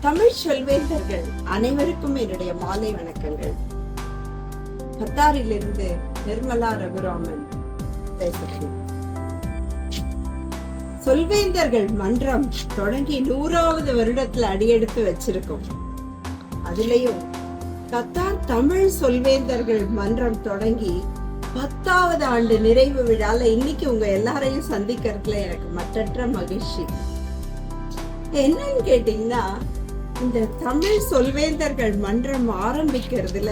தமிழ் சொல்வேந்தர்கள் அனைவருக்கும் என்னுடைய மாலை வணக்கங்கள். கத்தாரிலிருந்து நிர்மலா ரகுராமன் பேசுகிறேன். சொல்வேந்தர்கள் மன்றம் தொடங்கி 100வது வருடத்துல அடியெடுத்து வச்சிருக்கோம். அதுலயும் கத்தார் தமிழ் சொல்வேந்தர்கள் மன்றம் தொடங்கி 10வது ஆண்டு நிறைவு விழால இன்னைக்கு உங்க எல்லாரையும் சந்திக்கிறதுல எனக்கு மற்றற்ற மகிழ்ச்சி. என்னன்னு கேட்டீங்கன்னா, இந்த தமிழ் சொல்வேந்தர்கள் மன்றம் ஆரம்பிக்கிறதுல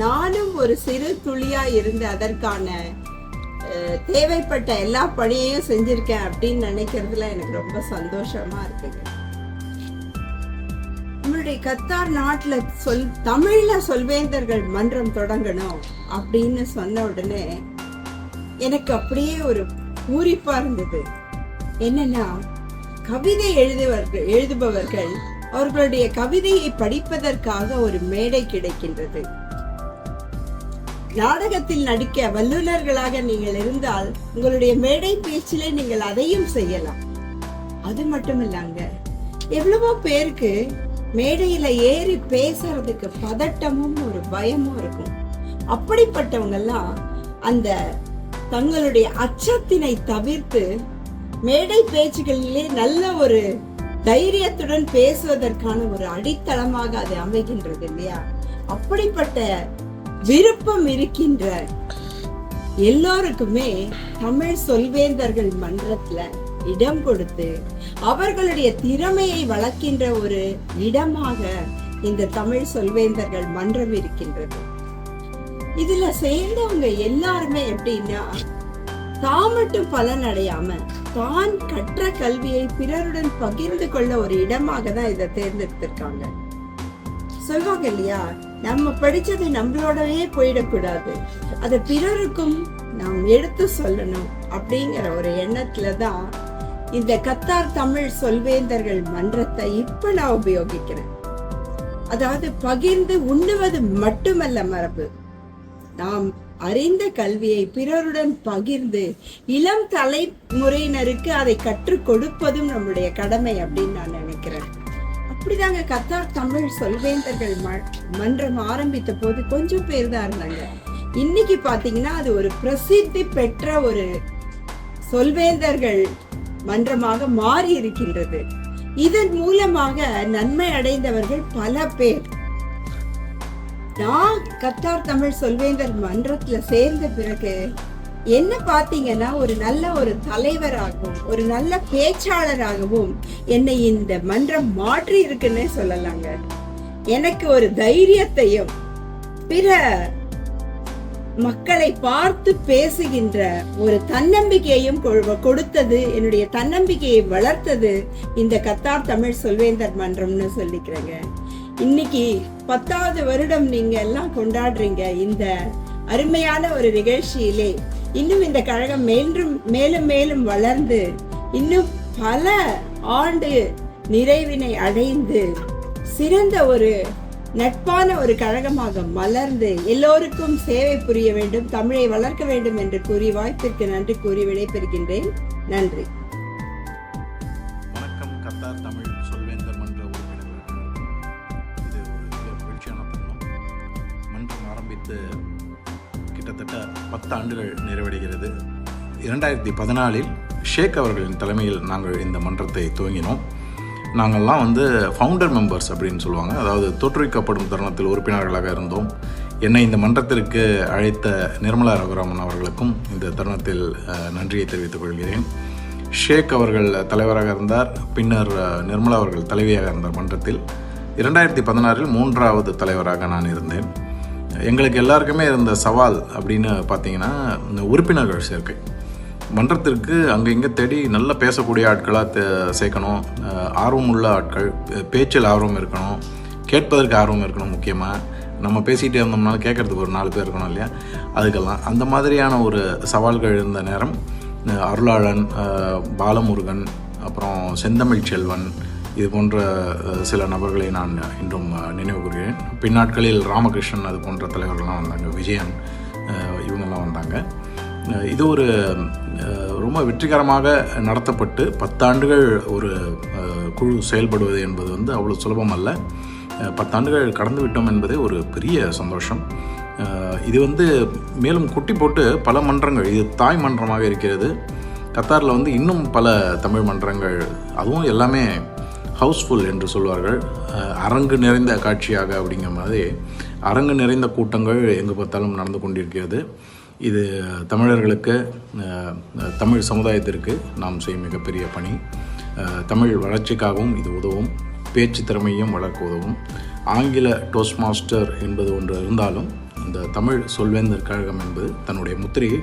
நானும் ஒரு சிறு துளியா இருந்து அதற்கான தேவைப்பட்ட எல்லா பணியையும் செஞ்சிருக்கேன் அப்படின்னு நினைக்கிறதுல எனக்கு ரொம்ப சந்தோஷமா இருக்குங்க. நம்மளுடைய கத்தார் நாட்டுல தமிழ்ல சொல்வேந்தர்கள் மன்றம் தொடங்கணும் அப்படின்னு சொன்ன உடனே எனக்கு அப்படியே ஒரு பூரிப்பா இருந்தது. என்னன்னா, கவிதை எழுதுபவர்கள் அவர்களுடைய கவிதையை படிப்பதற்காக ஒரு மேடை கிடைக்கின்றது. நாடகத்தில் நடிக்க வல்லுநர்களாக நீங்கள் இருந்தால் உங்களுடைய மேடை பேச்சிலே நீங்கள் அதையும் செய்யலாம். அது மட்டும் இல்லங்க, எவ்வளவோ பேருக்கு மேடையில ஏறி பேசுறதுக்கு பதட்டமும் ஒரு பயமும் இருக்கும். அப்படிப்பட்டவங்க எல்லாம் அந்த தங்களுடைய அச்சத்தினை தவிர்த்து மேடை பேச்சுகளிலே நல்ல ஒரு தைரியத்துடன் பேசுவதற்கான ஒரு அடித்தளமாக அது அமைகின்றது இல்லையா? அப்படிப்பட்ட விருப்பம் இருக்கின்ற எல்லோருக்குமே தமிழ் சொல்வேந்தர்கள் மன்றத்துல இடம் கொடுத்து அவர்களுடைய திறமையை வளர்க்கின்ற ஒரு இடமாக இந்த தமிழ் சொல்வேந்தர்கள் மன்றம் இருக்கின்றது. இதுல சேர்ந்தவங்க எல்லாருமே எப்படின்னா, தான் மட்டும் பலன் அடையாம தான் கற்ற கல்வியை பிறருடன் பகிர்ந்து கொள்ள ஒரு இடமாக தான் இதை தேர்ந்தெடுத்திருக்காங்க. சொல்வாங்க இல்லையா, நம்ம படிச்சது நம்மளோடவே போயிடக்கூடாது, அதை பிறருக்கும் நாம் எடுத்து சொல்லணும் அப்படிங்கிற ஒரு எண்ணத்துலதான் இந்த கத்தார் தமிழ் சொல்வேந்தர்கள் மன்றத்தை இப்ப நான் உபயோகிக்கிறேன். அதாவது பகிர்ந்து உண்ணுவது மட்டுமல்ல மரபு, நாம் அறிந்த கல்வியை பிறருடன் பகிர்ந்து இளம் தலைமுறையினருக்கு அதை கற்றுக் கொடுப்பதும் நம்முடைய கடமை அப்படின்னு நான் நினைக்கிறேன். அப்படிதாங்க கத்தார் தமிழ் சொல்வேந்தர்கள் மன்றம் ஆரம்பித்த போது கொஞ்சம் பேர் தான் இருந்தாங்க. இன்னைக்கு பாத்தீங்கன்னா அது ஒரு பிரசித்தி பெற்ற ஒரு சொல்வேந்தர்கள் மன்றமாக மாறி இருக்கின்றது. இதன் மூலமாக நன்மை அடைந்தவர்கள் பல பேர். நான் கத்தார் தமிழ் சொல்வேந்தர் மன்றத்துல சேர்ந்த பிறகு என்ன பாத்தீங்கன்னா, ஒரு நல்ல ஒரு தலைவராகவும் ஒரு நல்ல பேச்சாளராகவும் என்னை இந்த மன்றம் மாற்றி இருக்குன்னே சொல்லலாங்க. எனக்கு ஒரு தைரியத்தையும் பிற மக்களை பார்த்து பேசுகின்ற ஒரு தன்னம்பிக்கையையும் கொடுத்தது, என்னுடைய தன்னம்பிக்கையை வளர்த்தது இந்த கத்தார் தமிழ் சொல்வேந்தர் மன்றம்னு சொல்லிக்கிறேங்க. இன்னைக்கு 10வது வருடம் நீங்க எல்லாம் கொண்டாடுறீங்க. இந்த அருமையான ஒரு நிகழ்ச்சியிலே இன்னும் இந்த கழகம் மேலும் மேலும் வளர்ந்து இன்னும் பல ஆண்டு நிறைவினை அடைந்து சிறந்த ஒரு நட்பான ஒரு கழகமாக மலர்ந்து எல்லோருக்கும் சேவை புரிய வேண்டும், தமிழை வளர்க்க வேண்டும் என்று கூறி வாய்ப்பிற்கு நன்றி கூறி விடைபெறுகின்றேன். நன்றி. வணக்கம். கத்தார் தமிழ் சொல்வேந்தர் மன்ற உறுப்பினர்கள், இது ஒரு மகிழ்ச்சியான தருணம். மன்றம் ஆரம்பித்து கிட்டத்தட்ட 10 ஆண்டுகள் நிறைவடைகிறது. 2014 ஷேக் அவர்களின் தலைமையில் நாங்கள் இந்த மன்றத்தை துவங்கினோம். நாங்கள்லாம் ஃபவுண்டர் மெம்பர்ஸ் அப்படின்னு சொல்லுவாங்க. அதாவது தோற்றுவிக்கப்படும் தருணத்தில் உறுப்பினர்களாக இருந்தோம். என்னை இந்த மன்றத்திற்கு அழைத்த நிர்மலா ரகுராமன் அவர்களுக்கும் இந்த தருணத்தில் நன்றியை தெரிவித்துக் கொள்கிறேன். ஷேக் அவர்கள் தலைவராக இருந்தார், பின்னர் நிர்மலா அவர்கள் தலைவியாக இருந்தார் மன்றத்தில். 2016 3வது தலைவராக நான் இருந்தேன். எங்களுக்கு எல்லாருக்குமே இருந்த சவால் அப்படின்னு பார்த்தீங்கன்னா, இந்த உறுப்பினர்கள் சேர்க்கை. மன்றத்திற்கு அங்கே இங்கே தேடி நல்லா பேசக்கூடிய ஆட்களாக சேர்க்கணும், ஆர்வமுள்ள ஆட்கள், பேச்சில் ஆர்வம் இருக்கணும், கேட்பதற்கு ஆர்வம் இருக்கணும். முக்கியமாக நம்ம பேசிகிட்டே இருந்தோம்னாலும் கேட்குறதுக்கு ஒரு 4 பேர் இருக்கணும் இல்லையா? அதுக்கெல்லாம் அந்த மாதிரியான ஒரு சவால்கள் இருந்த நேரம் அருளாளன், பாலமுருகன், அப்புறம் செந்தமிழ் செல்வன், இது போன்ற சில நபர்களை நான் இன்றும் நினைவு கூறுகிறேன். பின்னாட்களில் ராமகிருஷ்ணன் அது போன்ற தலைவர்கள்லாம் வந்தாங்க, விஜயன், இவங்கெல்லாம் வந்தாங்க. இது ஒரு ரொம்ப வெற்றிகரமாக நடத்தப்பட்டு 10 ஆண்டுகள் ஒரு குழு செயல்படுவது என்பது அவ்வளோ சுலபம் அல்ல. 10 ஆண்டுகள் கடந்து விட்டோம் என்பதே ஒரு பெரிய சந்தோஷம். இது மேலும் குட்டி போட்டு பல மன்றங்கள், இது தாய் மன்றமாக இருக்கிறது. கத்தாரில் இன்னும் பல தமிழ் மன்றங்கள், அதுவும் எல்லாமே ஹவுஸ்ஃபுல் என்று சொல்வார்கள், அரங்கு நிறைந்த காட்சியாக அப்படிங்கிற மாதிரி அரங்கு நிறைந்த கூட்டங்கள் எங்கே பார்த்தாலும் நடந்து கொண்டிருக்கிறது. இது தமிழர்களுக்கு, தமிழ் சமுதாயத்திற்கு நாம் செய்யும் மிகப்பெரிய பணி. தமிழ் வளர்ச்சிக்காகவும் இது உதவும், பேச்சு திறமையும் வளர்க்க உதவும். ஆங்கில டோஸ்ட் மாஸ்டர் என்பது ஒன்று இருந்தாலும் இந்த தமிழ் சொல்வேந்தர் கழகம் என்பது தன்னுடைய முத்திரையை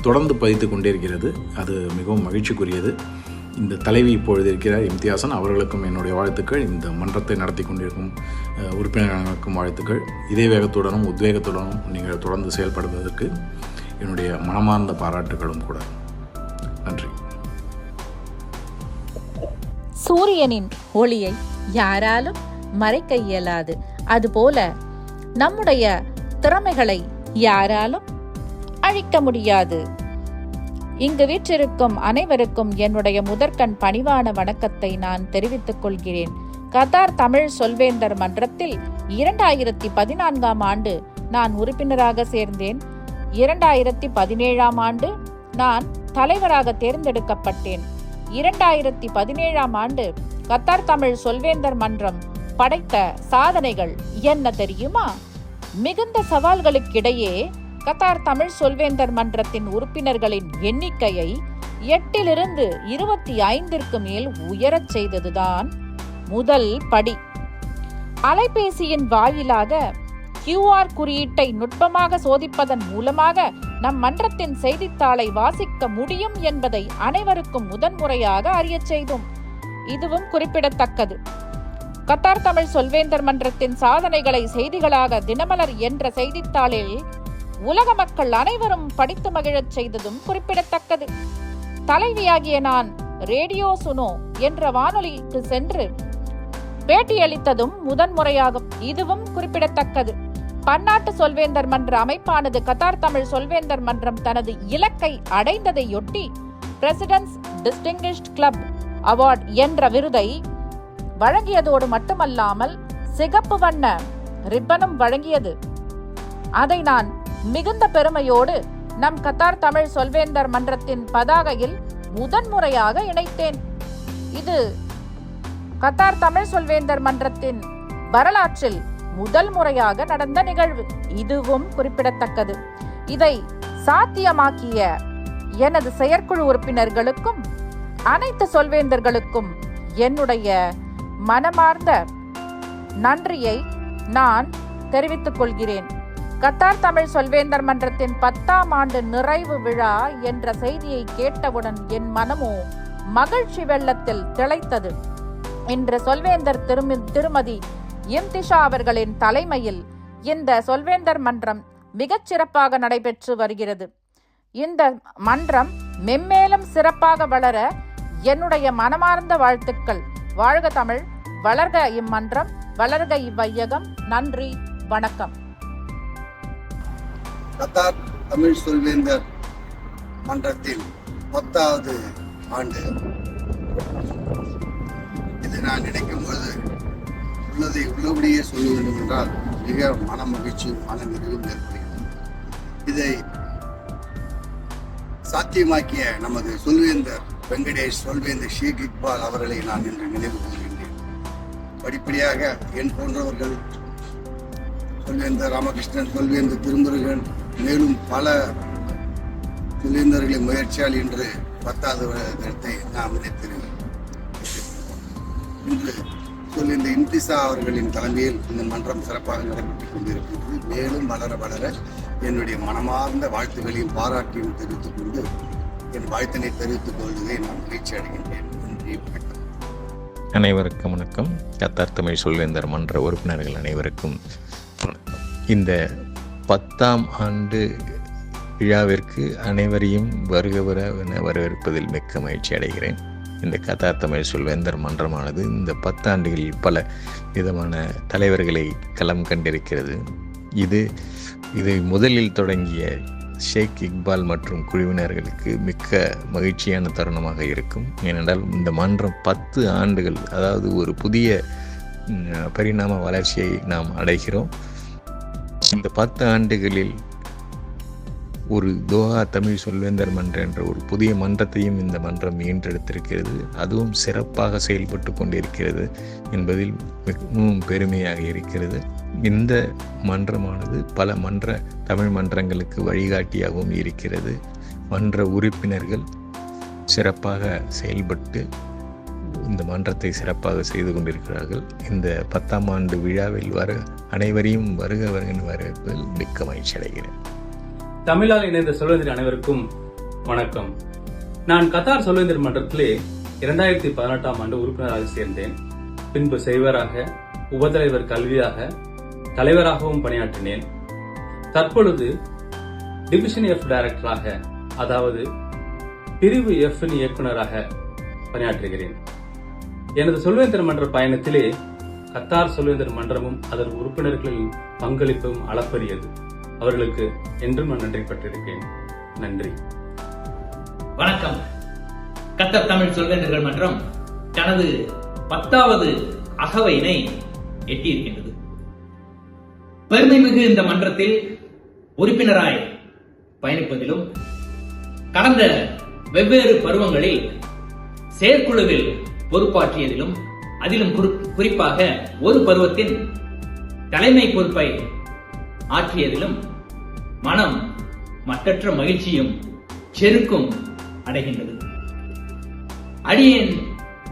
தொடர்ந்து பதித்து கொண்டிருக்கிறது. அது மிகவும் மகிழ்ச்சிக்குரியது. இந்த தலைவி இப்பொழுது இருக்கிறார் இம்தியாசன், அவர்களுக்கும் என்னுடைய வாழ்த்துக்கள். இந்த மன்றத்தை நடத்தி கொண்டிருக்கும் உறுப்பினர்களுக்கும் வாழ்த்துக்கள். இதே வேகத்துடனும் உத்வேகத்துடனும் நீங்கள் தொடர்ந்து செயல்படுவதற்கு என்னுடைய மனமார்ந்த பாராட்டுகளும் கூட. நன்றி. சூரியனின் ஒளியை யாராலும் மறைக்க இயலாது. அதுபோல நம்முடைய திறமைகளை யாராலும் அழிக்க முடியாது. இங்கு வீற்றிருக்கும் அனைவருக்கும் என்னுடைய முதற்கண் பணிவான வணக்கத்தை நான் தெரிவித்துக் கொள்கிறேன். கத்தார் தமிழ் சொல்வேந்தர் மன்றத்தில் 2014ஆம் ஆண்டு நான் உறுப்பினராக சேர்ந்தேன். 2017ஆம் ஆண்டு நான் தலைவராக தேர்ந்தெடுக்கப்பட்டேன். 2017ஆம் ஆண்டு கத்தார் தமிழ் சொல்வேந்தர் மன்றம் படைத்த சாதனைகள் என்ன தெரியுமா? மிகுந்த சவால்களுக்கிடையே கத்தார் தமிழ் சொல்வேந்தர் மன்றத்தின் உறுப்பினர்களின் எண்ணிக்கையை 8லிருந்து 25ற்கு மேல் உயரச் செய்ததுதான் முதல் படி. அலைபேசியின் வாயிலாக QR குறியீட்டை நுட்பமாக சோதிப்பதன் மூலமாக நம் மன்றத்தின் செய்தித்தாளை வாசிக்க முடியும் என்பதை அனைவருக்கும் முதன்முறையாக அறியச் செய்தோம். இதுவும் குறிப்பிடத்தக்கது. கத்தார் தமிழ் சொல்வேந்தர் மன்றத்தின் சாதனைகளை செய்திகளாக தினமலர் என்ற செய்தித்தாளில் உலக மக்கள் அனைவரும் படித்து மகிழச் செய்ததும் குறிப்பிடத்தக்கது. தலைவியாகிய நான் ரேடியோ சுனோ என்ற வானொலிக்கு சென்று பேட்டியளித்ததும் முதன்முறையாகும். இதுவும் குறிப்பிடத்தக்கது. பன்னாட்டு சொல்வேந்தர் மன்ற அமைப்பானது கத்தார் தமிழ் சொல்வேந்தர் மன்றம் தனது இலக்கை அடைந்ததையொட்டி பிரசிடென்ட்ஸ் டிஸ்டிங்கிஷ்ட் கிளப் அவார்ட் என்ற விருதை வழங்கியதோடு மட்டுமல்லாமல் சிகப்பு வண்ண ரிப்பனும் வழங்கியது. அதை நான் மிகுந்த பெருமையோடு நம் கத்தார் தமிழ் சொல்வேந்தர் மன்றத்தின் பதாகையில் முதன்முறையாக இணைத்தேன். இது கத்தார் தமிழ் சொல்வேந்தர் மன்றத்தின் வரலாற்றில் முதல் முறையாக நடந்த நிகழ்வு. இதுவும் குறிப்பிடத்தக்கது. இதை சாத்தியமாக்கிய எனது செயற்குழு உறுப்பினர்களுக்கும் அனைத்து சொல்வேந்தர்களுக்கும் என்னுடைய மனமார்ந்த நன்றியை நான் தெரிவித்துக் கொள்கிறேன். கத்தார் தமிழ் சொல்வேந்தர் மன்றத்தின் 10ஆம் ஆண்டு நிறைவு விழா என்ற செய்தியை கேட்டவுடன் என் மனமோ மகிழ்ச்சி வெள்ளத்தில் திளைத்தது. இன்று சொல்வேந்தர் திருமதி இம்திஷா அவர்களின் தலைமையில் இந்த சொல்வேந்தர் மன்றம் மிகச் சிறப்பாக நடைபெற்று வருகிறது. இந்த மன்றம் மென்மேலும் சிறப்பாக வளர என்னுடைய மனமார்ந்த வாழ்த்துக்கள். வாழ்க தமிழ், வளர்க இம்மன்றம், வளர்க இவ்வையகம். நன்றி, வணக்கம். கத்தார் தமிழ் சொல்வேந்தர் மன்றத்தின் 10வது ஆண்டு. இதை நான் நினைக்கும் போது உள்ளதை உள்ளபடியே சொல்ல வேண்டும் என்றால் மிக மன மகிழ்ச்சியும் மன நிறைவும் ஏற்படுகிறது. இதை சாத்தியமாக்கிய நமது சொல்வேந்தர் வெங்கடேஷ் சொல்வேந்தர் ஷேக் இக்பால் அவர்களை நான் இன்று நினைவு கூறுகின்றேன். படிப்படியாக என் போன்றவர்கள் சொல்வேந்தர் ராமகிருஷ்ணன், சொல்வேந்தர் திருமுருகன், மேலும் பல சொல்வேந்தர்களின் முயற்சியால் இன்று 10வது இடத்தை நாம் நினைத்திருக்கிறோம். இன்று சொல்வேந்தர் இம்திஷா அவர்களின் தலைமையில் இந்த மன்றம் சிறப்பாக நடைபெற்றுக் கொண்டிருக்கின்றது. மேலும் வளர வளர என்னுடைய மனமார்ந்த வாழ்த்துக்களையும் பாராட்டியும் தெரிவித்துக் கொண்டு என் வாழ்த்தினை தெரிவித்துக் கொள்வதை நான் மகிழ்ச்சி அடைகின்றேன். நன்றி, வணக்கம். அனைவருக்கும் வணக்கம். கத்தார் தமிழ் சொல்வேந்தர் மன்ற உறுப்பினர்கள் அனைவருக்கும் இந்த 10ஆம் ஆண்டு விழாவிற்கு அனைவரையும் வருகவர வரவேற்பதில் மிக்க மகிழ்ச்சி அடைகிறேன். இந்த கத்தார் தமிழ் சொல்வேந்தர் மன்றமானது இந்த 10 ஆண்டுகளில் பல விதமான தலைவர்களை களம் கண்டிருக்கிறது. இது முதலில் தொடங்கிய ஷேக் இக்பால் மற்றும் குழுவினர்களுக்கு மிக்க மகிழ்ச்சியான தருணமாக இருக்கும். ஏனென்றால் இந்த மன்றம் 10 ஆண்டுகள், அதாவது ஒரு புதிய பரிணாம வளர்ச்சியை நாம் அடைகிறோம். இந்த 10 ஆண்டுகளில் ஒரு தோஹா தமிழ் சொல்வேந்தர் மன்றம் என்ற ஒரு புதிய மன்றத்தையும் இந்த மன்றம் ஈன்றெடுத்திருக்கிறது. அதுவும் சிறப்பாக செயல்பட்டு கொண்டிருக்கிறது என்பதில் மிகவும் பெருமையாக இருக்கிறது. இந்த மன்றமானது பல தமிழ் மன்றங்களுக்கு வழிகாட்டியாகவும் இருக்கிறது. மன்ற உறுப்பினர்கள் சிறப்பாக செயல்பட்டு இந்த மன்றத்தை சிறப்பாக செய்து கொண்டிருக்கிறார்கள். இந்த 10ஆம் ஆண்டு விழாவில் அனைவரையும் வருக வரவேற்பதில் மிக்க மகிழ்ச்சி அடைகிறேன். தமிழால் இணைந்த சொல்வேந்தர் அனைவருக்கும் வணக்கம். நான் கத்தார் சொல்வேந்தர் மன்றத்திலே 2018ஆம் ஆண்டு உறுப்பினராக சேர்ந்தேன். பின்பு செய்வராக, உபதலைவர் கல்வியாக, தலைவராகவும் பணியாற்றினேன். தற்பொழுது டிவிஷன் எஃப் டைரக்டராக, அதாவது பிரிவு எஃப் இயக்குநராக பணியாற்றுகிறேன். எனது சொல்வேந்தர் மன்ற பயணத்திலே கத்தார் சொல்வேந்தர் மன்றமும் அதன் உறுப்பினர்களின் பங்களிப்பும் அளப்பரியது. அவர்களுக்கு என்றும் நான் நன்றி பட்டிருக்கேன். நன்றி. வணக்கம். கத்தார் தமிழ் சொல்வேந்தர்கள் மன்றம் தனது 10வது அகவையினை எட்டியிருக்கின்றது. பெருமைமிகு இந்த மன்றத்தில் உறுப்பினராய் பயணிப்பதிலும் கடந்த வெவ்வேறு பருவங்களில் செயற்குழுவில் பொறுப்பாற்றியதிலும், அதிலும் குறிப்பாக ஒரு பருவத்தின் தலைமை பொறுப்பை ஆற்றியதிலும் மனம் மற்றற்ற மகிழ்ச்சியும் செருக்கும் அடைகின்றது. அடியேன்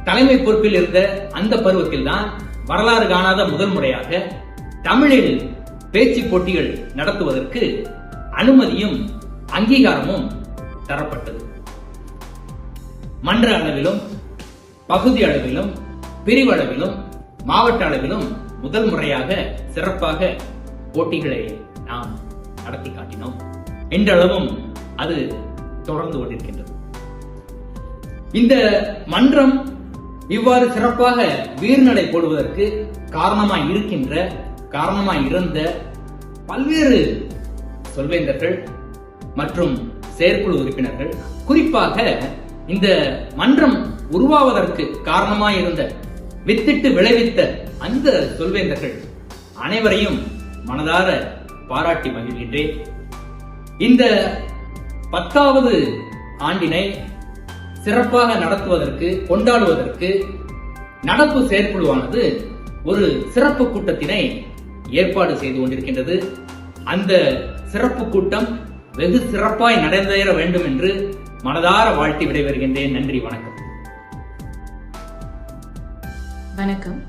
தலைமை பொறுப்பில் இருந்த அந்த பருவத்தில் தான் வரலாறு காணாத முதல் முறையாக தமிழில் பேச்சு போட்டிகள் நடத்துவதற்கு அனுமதியும் அங்கீகாரமும் தரப்பட்டது. மன்ற அளவிலும், பகுதி அளவிலும், பிரிவளவிலும், மாவட்ட அளவிலும் முதல் முறையாக சிறப்பாக போட்டிகளை நாம் நடத்தி காட்டினோம். இன்றளவும் அது தொடர்ந்து கொண்டிருக்கின்றது. இந்த மன்றம் இவ்வாறு சிறப்பாக வீர்நடை போடுவதற்கு காரணமாய் இருந்த பல்வேறு சொல்வேந்தர்கள் மற்றும் செயற்குழு உறுப்பினர்கள், குறிப்பாக இந்த மன்றம் உருவாவதற்கு காரணமாயிருந்த, வித்திட்டு விளைவித்த அந்த சொல்வேந்தர்கள் அனைவரையும் மனதார பாராட்டி மகிழ்கின்றேன். இந்த 10வது ஆண்டினை சிறப்பாக நடத்துவதற்கு, கொண்டாடுவதற்கு நடப்பு செயற்குழுவானது ஒரு சிறப்பு கூட்டத்தினை ஏற்பாடு செய்து கொண்டிருக்கின்றது. அந்த சிறப்பு கூட்டம் வெகு சிறப்பாய் நடந்தேற வேண்டும் என்று மனதார வாழ்த்தி விடைபெறுகின்றேன். நன்றி, வணக்கம். வணக்கம்.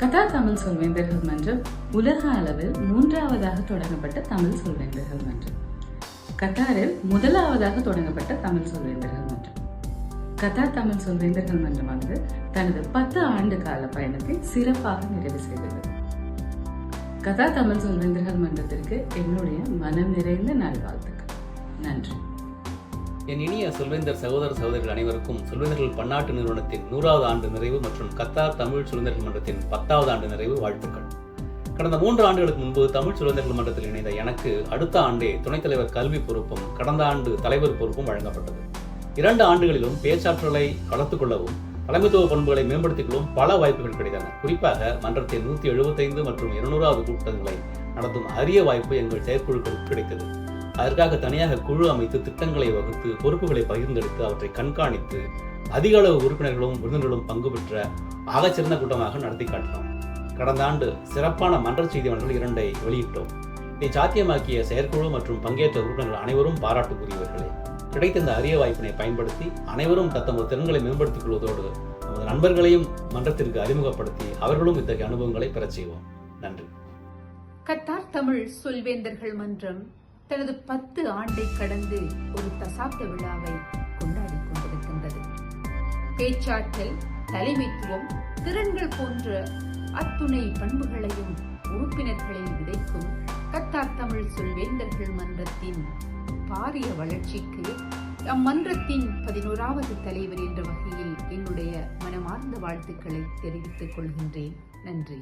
கத்தார் தமிழ் சொல்வேந்தர்கள் மன்றம் உலக அளவில் 3வதாக தொடங்கப்பட்ட தமிழ் சொல்வேந்தர்கள் மன்றம். கத்தாரில் முதலாவதாக தொடங்கப்பட்ட தமிழ் சொல்வேந்தர்கள் மன்றம். கத்தார் தமிழ் சொல்வேந்தர்கள் மன்றமானது தனது 10 ஆண்டு கால பயணத்தை சிறப்பாக நிறைவு செய்தது. கத்தார் தமிழ் சொல்வேந்தர்கள் மன்றத்திற்கு என்னுடைய மனம் நிறைந்த நல்வாழ்த்துக்கள். நன்றி. என் இனிய சொல்வேந்தர் சகோதரர்கள் அனைவருக்கும் சொல்வேந்தர்கள் பன்னாட்டு நிறுவனத்தின் 100வது ஆண்டு நிறைவு மற்றும் கத்தார் தமிழ் சொல்வேந்தர்கள் மன்றத்தின் 10வது ஆண்டு நிறைவு வாழ்த்துக்கள். கடந்த 3 ஆண்டுகளுக்கு முன்பு தமிழ் சொல்வேந்தர்கள் மன்றத்தில் இணைந்த எனக்கு அடுத்த ஆண்டே துணைத் தலைவர் கல்வி பொறுப்பும் கடந்த ஆண்டு தலைவர் பொறுப்பும் வழங்கப்பட்டது. 2 ஆண்டுகளிலும் பேச்சாற்றலை வளர்த்துக் கொள்ளவும் தலைமைத்துவ பண்புகளை மேம்படுத்திக் கொள்ளும் பல வாய்ப்புகள் கிடைத்தன. குறிப்பாக மன்றத்தின் 175 மற்றும் 200வது கூட்டங்களை நடத்தும் அரிய வாய்ப்பு எங்கள் செயற்குழுக்களுக்கு கிடைத்தது. அதற்காக தனியாக குழு அமைத்து திட்டங்களை வகுத்து பொறுப்புகளை பகிர்ந்தெடுத்து அவற்றை கண்காணித்து அதிக அளவு உறுப்பினர்களும் விருந்தினர்களும் பங்கு பெற்ற ஆகச்சிறந்த கூட்டமாக நடத்தி காட்டினோம். கடந்த ஆண்டு சிறப்பான மன்ற செய்தி மன்றங்கள் 2 வெளியிட்டோம். இதை சாத்தியமாக்கிய செயற்குழு மற்றும் பங்கேற்ற உறுப்பினர்கள் அனைவரும் பாராட்டுக்குரியவர்களே. கிடைத்த இந்த அரிய வாய்ப்பினை பயன்படுத்தி அனைவரும் தத்தமது திறன்களை மேம்படுத்திக் கொள்வதோடு நமது நண்பர்களையும் மன்றத்திற்கு அறிமுகப்படுத்தி அவர்களும் இத்தகைய அனுபவங்களை பெறச் செய்வோம். நன்றி. கத்தார் தமிழ் சொல்வேந்தர்கள் மன்றம் தனது 10 ஆண்டை கடந்து ஒரு தசாப்த விழாவை கொண்டாடி கொண்டிருக்கின்றது. பேச்சாற்றல், தலைமைத்துவம், திறன்கள் போன்ற அத்துணை பண்புகளையும் உறுப்பினர்களில் விதைக்கும் கத்தார் தமிழ் சொல்வேந்தர்கள் மன்றத்தின் பாரிய வளர்ச்சிக்கு அம்மன்றத்தின் 11வது தலைவர் என்ற வகையில் என்னுடைய மனமார்ந்த வாழ்த்துக்களை தெரிவித்துக் கொள்கின்றேன். நன்றி.